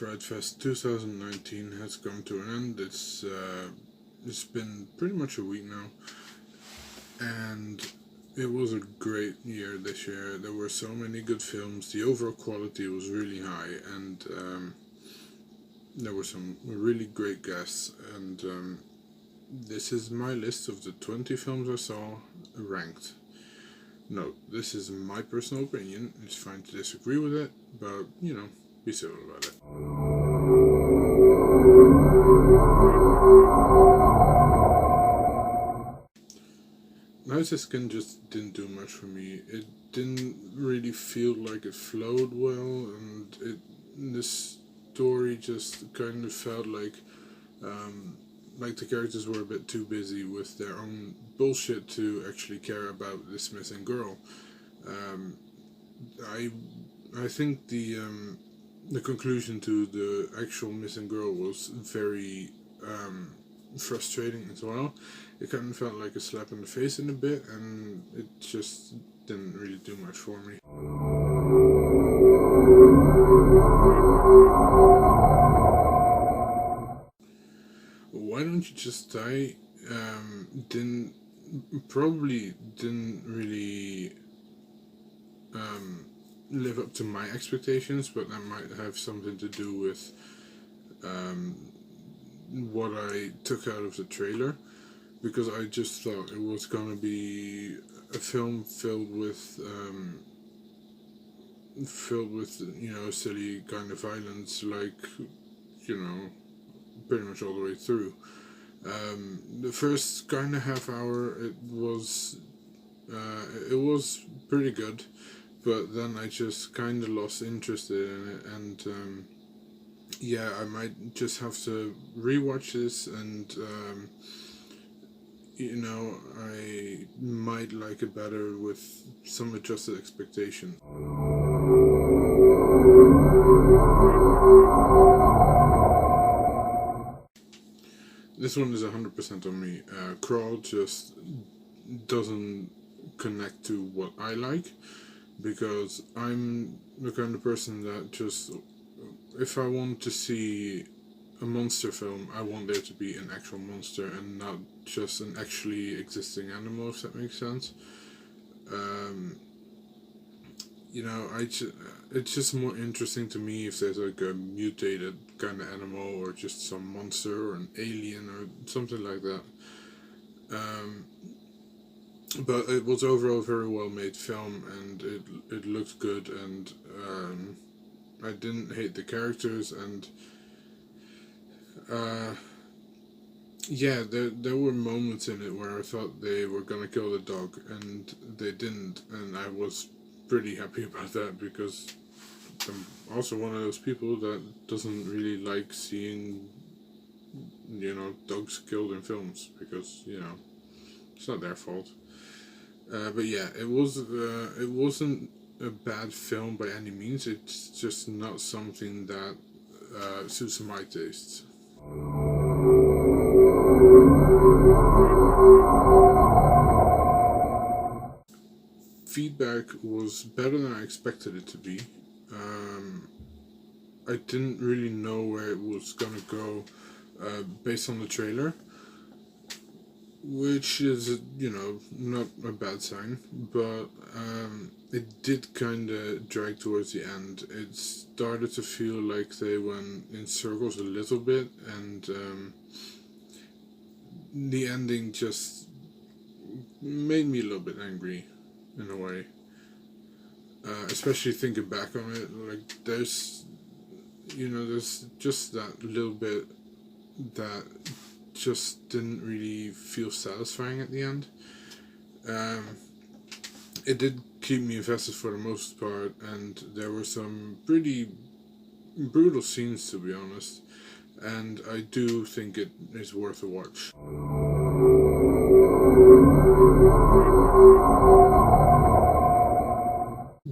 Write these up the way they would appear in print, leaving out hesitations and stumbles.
Frightfest 2019 has come to an end. It's been pretty much a week now, and it was a great year this year. There were so many good films. The overall quality was really high, and there were some really great guests. And this is my list of the 20 films I saw ranked. No, this is my personal opinion. It's fine to disagree with it, but be civil about it. Nice Skin just didn't do much for me. It didn't really feel like it flowed well, and the story just kind of felt like the characters were a bit too busy with their own bullshit to actually care about this missing girl. I think the conclusion to the actual missing girl was very frustrating as well. It kind of felt like a slap in the face in a bit, and it just didn't really do much for me. Why Don't You Just Die didn't really live up to my expectations, but that might have something to do with what I took out of the trailer, because I just thought it was gonna be a film filled with silly kind of violence, like pretty much all the way through. The first kind of half hour it was pretty good, but then I just kind of lost interest in it, and I might just have to rewatch this, and I might like it better with some adjusted expectation. This one is 100% on me. Crawl just doesn't connect to what I like, because I'm the kind of person that just, if I want to see a monster film, I want there to be an actual monster and not just an actually existing animal, if that makes sense. It's just more interesting to me if there's like a mutated kind of animal, or just some monster or an alien or something like that. But it was overall a very well made film, and it looked good, and I didn't hate the characters, and there were moments in it where I thought they were gonna kill the dog, and they didn't, and I was pretty happy about that, because I'm also one of those people that doesn't really like seeing dogs killed in films, because it's not their fault. But yeah, it wasn't a bad film by any means. It's just not something that suits my tastes. Feedback was better than I expected it to be. I didn't really know where it was gonna go based on the trailer, which is not a bad sign, but it did kind of drag towards the end. It started to feel like they went in circles a little bit, and the ending just made me a little bit angry in a way. Especially thinking back on it, like there's just that little bit that just didn't really feel satisfying at the end. It did keep me invested for the most part, and there were some pretty brutal scenes, to be honest, and I do think it is worth a watch.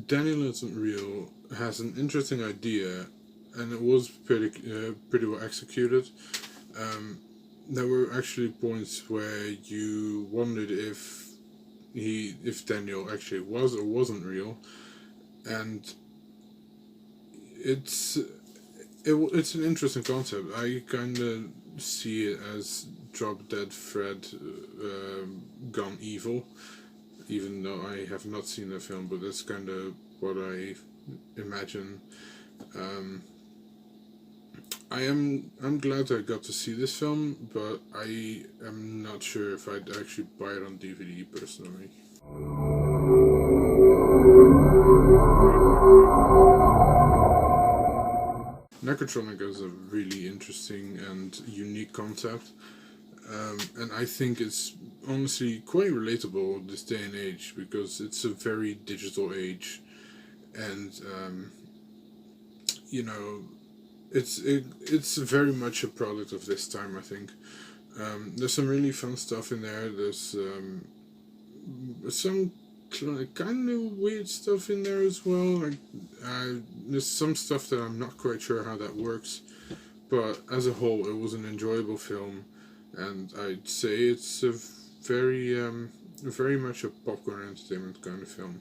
Daniel Isn't Real has an interesting idea, and it was pretty well executed. There were actually points where you wondered if Daniel actually was or wasn't real, and it's an interesting concept. I kind of see it as Drop Dead Fred gone evil, even though I have not seen the film, but that's kind of what I imagine. Um, I'm glad I got to see this film, but I am not sure if I'd actually buy it on DVD personally. Necrotronic is a really interesting and unique concept, and I think it's honestly quite relatable this day and age because it's a very digital age, and you know, it's very much a product of this time. I think there's some really fun stuff in there. There's some kind of weird stuff in there as well. Like there's some stuff that I'm not quite sure how that works, but as a whole, it was an enjoyable film, and I'd say it's a very much a popcorn entertainment kind of film.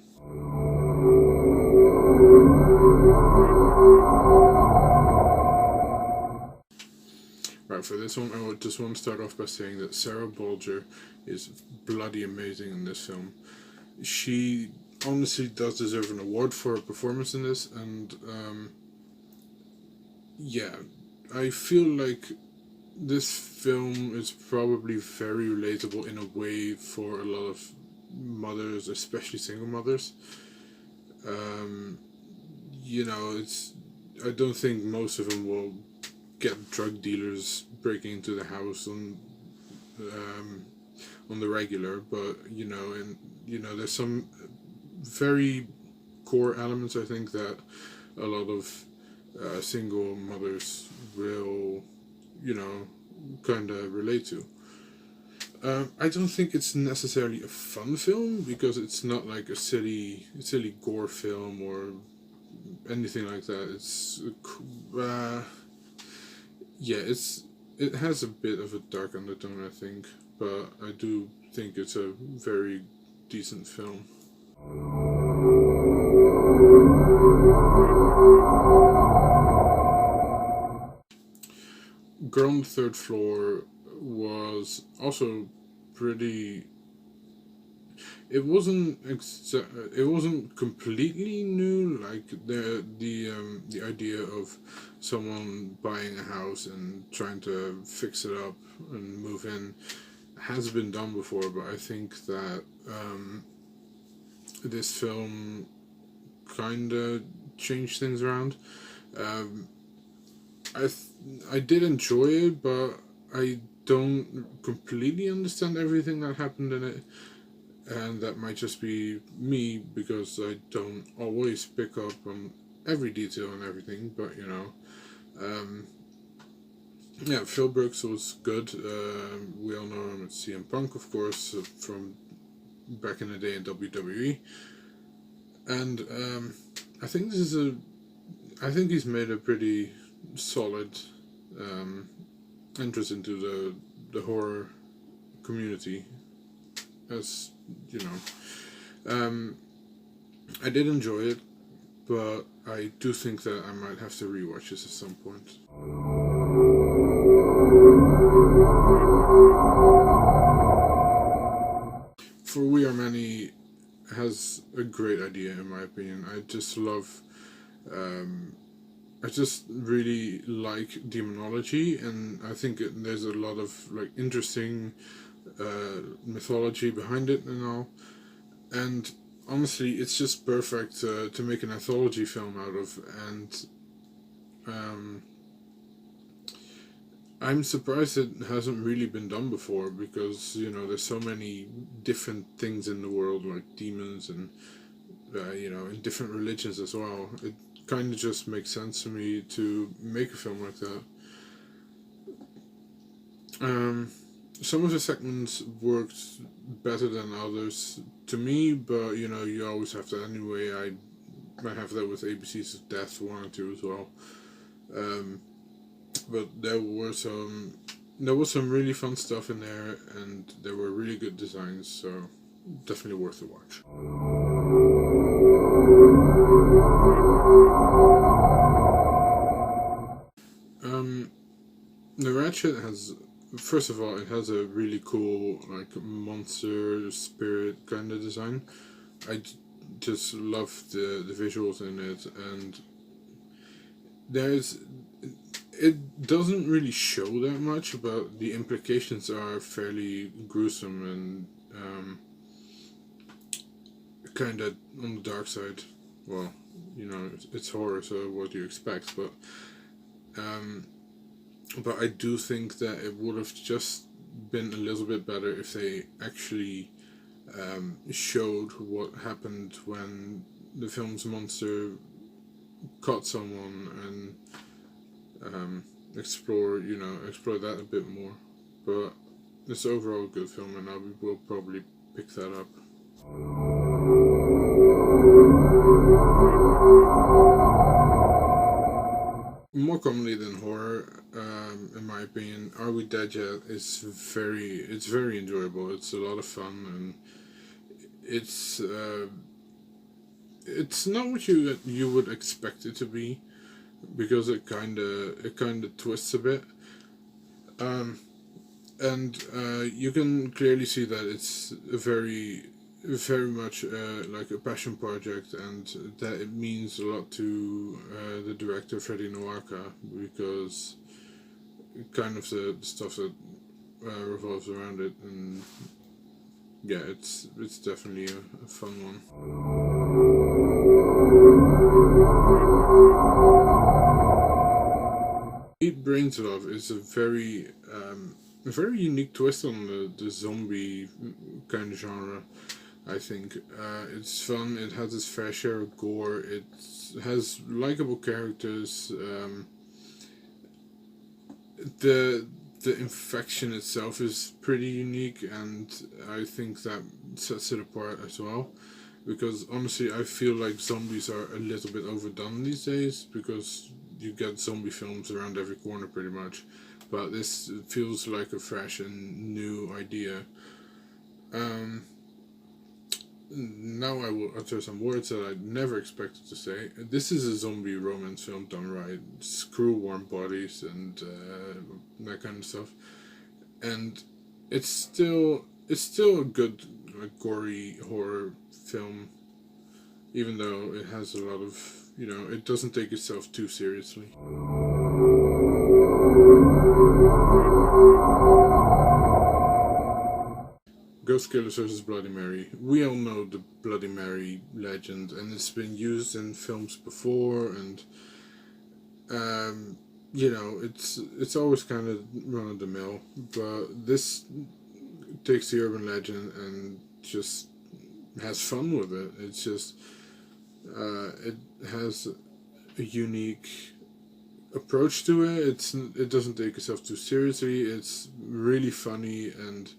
Right, for this one, I would just want to start off by saying that Sarah Bolger is bloody amazing in this film. She honestly does deserve an award for her performance in this, and yeah, I feel like this film is probably very relatable in a way for a lot of mothers, especially single mothers. You know, I don't think most of them will get drug dealers breaking into the house on the regular, but there's some very core elements I think that a lot of single mothers will kind of relate to. I don't think it's necessarily a fun film because it's not like a silly gore film or anything like that. It has a bit of a dark undertone, I think, but I do think it's a very decent film. Girl on the Third Floor was also pretty. It wasn't completely new. Like the idea of someone buying a house and trying to fix it up and move in has been done before, but I think that this film kind of changed things around. I did enjoy it, but I don't completely understand everything that happened in it, and that might just be me because I don't always pick up on every detail and everything. But yeah, Phil Brooks was good. We all know him as CM Punk, of course, from back in the day in WWE, and I think he's made a pretty solid entrance into the horror community, as you know. I did enjoy it, but I do think that I might have to rewatch this at some point. For We Are Many has a great idea in my opinion. I just really like demonology, and I think there's a lot of like interesting mythology behind it and all. And honestly, it's just perfect to make an anthology film out of. And I'm surprised it hasn't really been done before because there's so many different things in the world, like demons and in different religions as well. It kind of just makes sense to me to make a film like that. Some of the segments worked better than others to me, but you always have that anyway. I have that with ABCs of Death 1 and 2 as well. But there was some really fun stuff in there, and there were really good designs, so definitely worth a watch. Ratchet has, first of all, it has a really cool like monster spirit kind of design. Just love the visuals in it, and it doesn't really show that much, but the implications are fairly gruesome and kind of on the dark side. Well, it's horror, so what do you expect? But I do think that it would have just been a little bit better if they actually showed what happened when the film's monster caught someone, and explore that a bit more. But it's overall a good film, and I will probably pick that up. More comedy than horror, in my opinion. Are We Dead Yet? It's very enjoyable. It's a lot of fun, and it's not what you would expect it to be, because it kind of twists a bit, and you can clearly see that it's very much like a passion project, and that it means a lot to the director Freddie Nowaka, because kind of the stuff that revolves around it, and yeah, it's definitely a fun one. Eat Brains Love is a very unique twist on the zombie kind of genre. I think it's fun. It has its fair share of gore. It has likable characters. The infection itself is pretty unique, and I think that sets it apart as well. Because honestly, I feel like zombies are a little bit overdone these days, because you get zombie films around every corner pretty much. But this feels like a fresh and new idea. Now I will utter some words that I never expected to say. This is a zombie romance film done right. Screw warm bodies and that kind of stuff. And it's still a good gory horror film, even though it has a lot of, it doesn't take itself too seriously. Ghost Killers vs. Bloody Mary. We all know the Bloody Mary legend, and it's been used in films before, and it's always kind of run of the mill. But this takes the urban legend and just has fun with it. It's just it has a unique approach to it. It doesn't take itself too seriously. It's really funny, and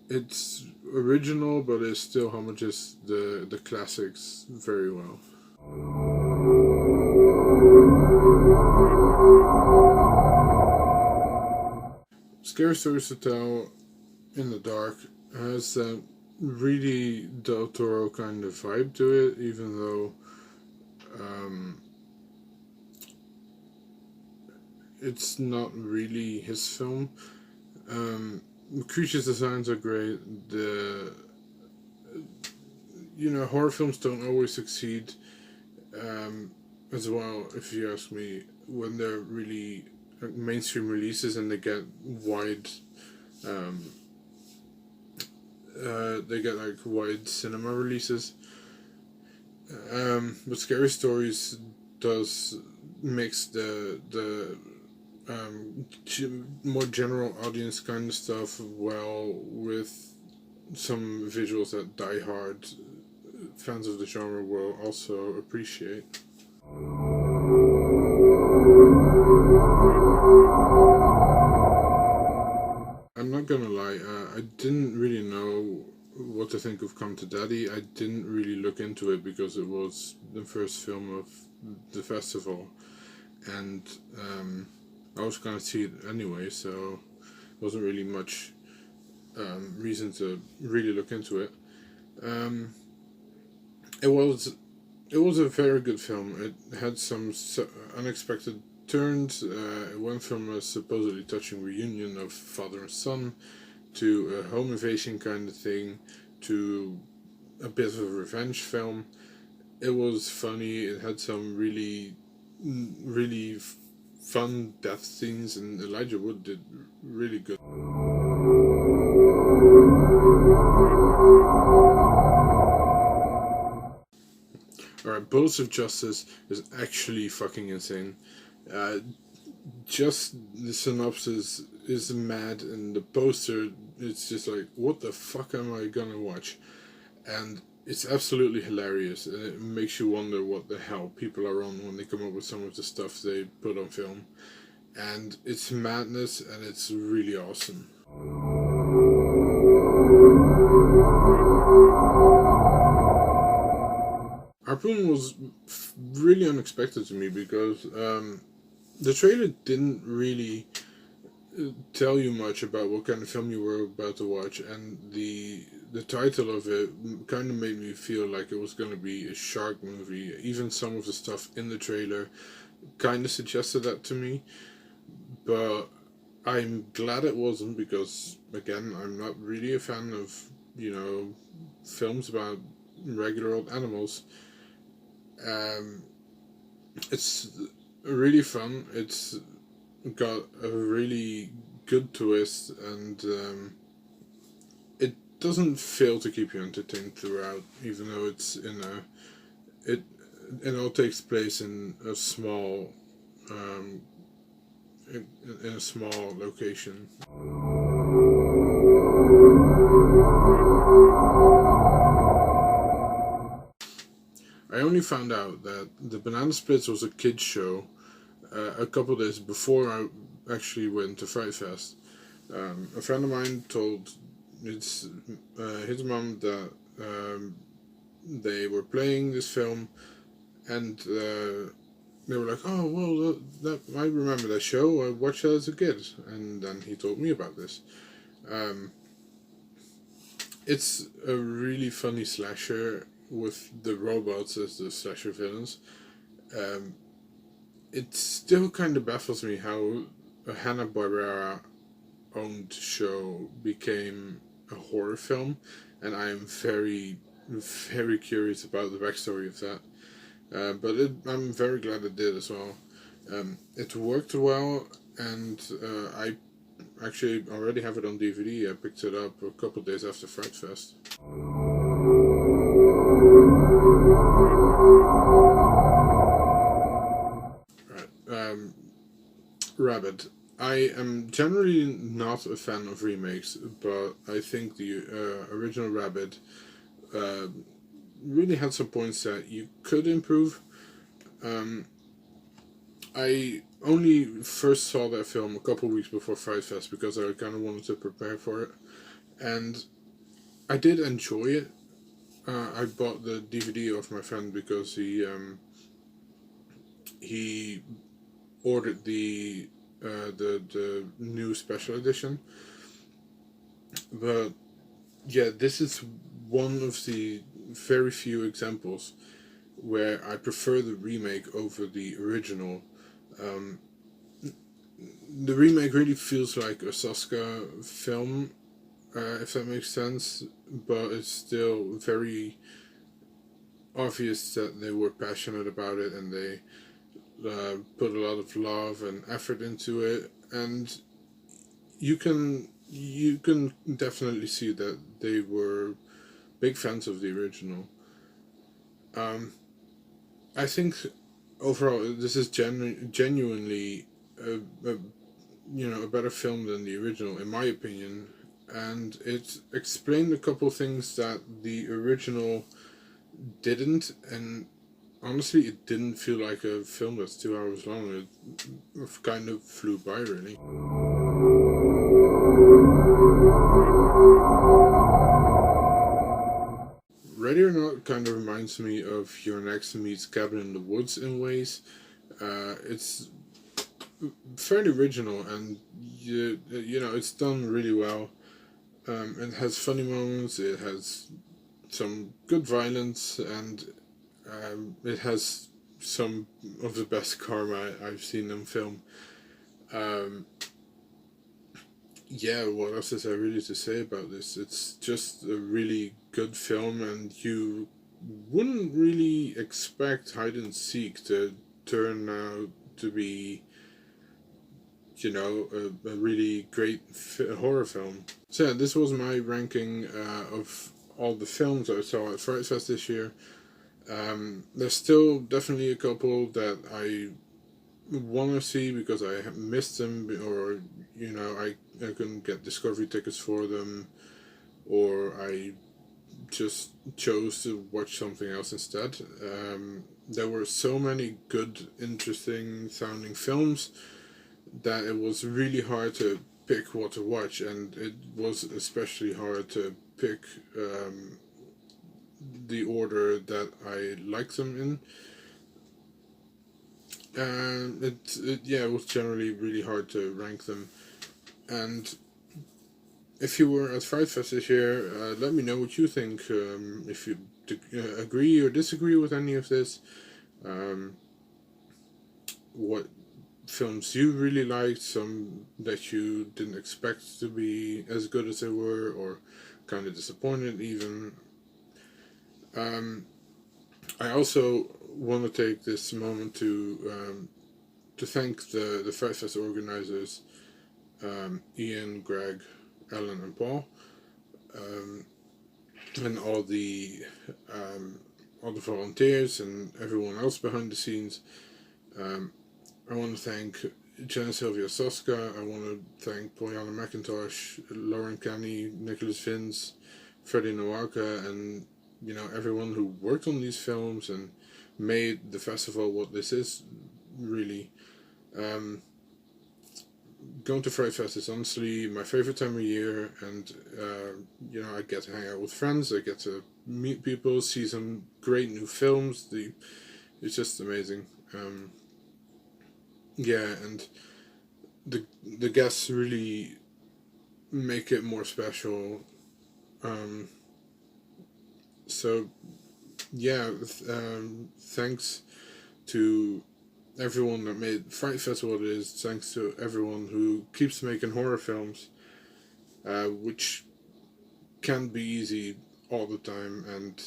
it's original, but it still homages the classics very well. Scary Stories to Tell in the Dark has that really Del Toro kind of vibe to it, even though it's not really his film. Creatures designs are great. Horror films don't always succeed as well, if you ask me, when they're really mainstream releases and they get wide wide cinema releases. But Scary Stories does mix the more general audience kind of stuff well with some visuals that die-hard fans of the genre will also appreciate. I'm not gonna lie, I didn't really know what to think of Come to Daddy. I didn't really look into it because it was the first film of the festival, and I was gonna see it anyway, so wasn't really much reason to really look into it. It was a very good film. It had some unexpected turned. It went from a supposedly touching reunion of father and son to a home invasion kind of thing to a bit of a revenge film. It was funny. It had some really fun death scenes, and Elijah Wood did really good. Alright, Bullets of Justice is actually fucking insane. Just the synopsis is mad, and the poster, it's just like, what the fuck am I gonna watch? And it's absolutely hilarious, and it makes you wonder what the hell people are on when they come up with some of the stuff they put on film. And it's madness, and it's really awesome. Harpoon was really unexpected to me because the trailer didn't really tell you much about what kind of film you were about to watch, and the title of it kind of made me feel like it was going to be a shark movie. Even some of the stuff in the trailer kind of suggested that to me, but I'm glad it wasn't, because again, I'm not really a fan of, you know, films about regular old animals. It's really fun. It's got a really good twist, and it doesn't fail to keep you entertained throughout, even though it's it all takes place in a small in a small location. I only found out that the Banana Splits was a kids show a couple days before I actually went to Frightfest. A friend of mine told his mom that they were playing this film, and they were like, "Oh, well, that I remember that show. I watched that as a kid." And then he told me about this. It's a really funny slasher with the robots as the slasher villains. It still kind of baffles me how a Hanna-Barbera owned show became a horror film, and I am very, very curious about the backstory of that. But I'm very glad it did as well. It worked well, and I actually already have it on DVD. I picked it up a couple days after Frightfest. Rabbit. I am generally not a fan of remakes, but I think the original Rabbit really had some points that you could improve. I only first saw that film a couple weeks before Fright Fest because I kind of wanted to prepare for it, and I did enjoy it. I bought the DVD off my friend because he ordered the new special edition. But yeah, this is one of the very few examples where I prefer the remake over the original. The remake really feels like a Saska film, if that makes sense, but it's still very obvious that they were passionate about it, and they put a lot of love and effort into it, and you can definitely see that they were big fans of the original. I think overall this is genuinely a better film than the original, in my opinion, and it explained a couple things that the original didn't, and honestly it didn't feel like a film that's 2 hours long. It kind of flew by, really. Ready or Not kind of reminds me of Your Next meets Cabin in the Woods in ways. It's fairly original, and it's done really well. It has funny moments, it has some good violence, and it has some of the best karma I've seen them film. Yeah, what else is there really to say about this? It's just a really good film, and you wouldn't really expect hide and seek to turn out to be, a really great horror film. So yeah, this was my ranking of all the films I saw at Frightfest this year. There's still definitely a couple that I want to see because I have missed them, or I couldn't get Discovery tickets for them, or I just chose to watch something else instead. There were so many good, interesting sounding films that it was really hard to pick what to watch, and it was especially hard to pick the order that I liked them in. And it was generally really hard to rank them. And if you were at Frightfest this year, let me know what you think. If you agree or disagree with any of this, what films you really liked, some that you didn't expect to be as good as they were, or kind of disappointed even. I also want to take this moment to thank the Frightfest organizers, Ian, Greg, Ellen, and Paul, and all the volunteers and everyone else behind the scenes. I want to thank Jenna Sylvia Soska. I want to thank Pollyanna McIntosh, Lauren Kenny, Nicholas Vince, Freddie Nowaka, and everyone who worked on these films and made the festival what this is. Really, going to Frightfest is honestly my favorite time of year, and I get to hang out with friends. I get to meet people, see some great new films. It's just amazing. And the guests really make it more special. Thanks to everyone that made Frightfest what it is. Thanks to everyone who keeps making horror films, which can be easy all the time, and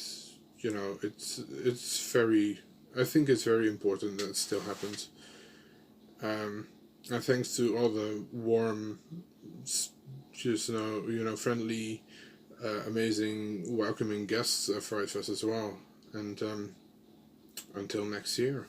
it's very. I think it's very important that it still happens. And thanks to all the warm, friendly, amazing, welcoming guests at Frightfest as well. And until next year.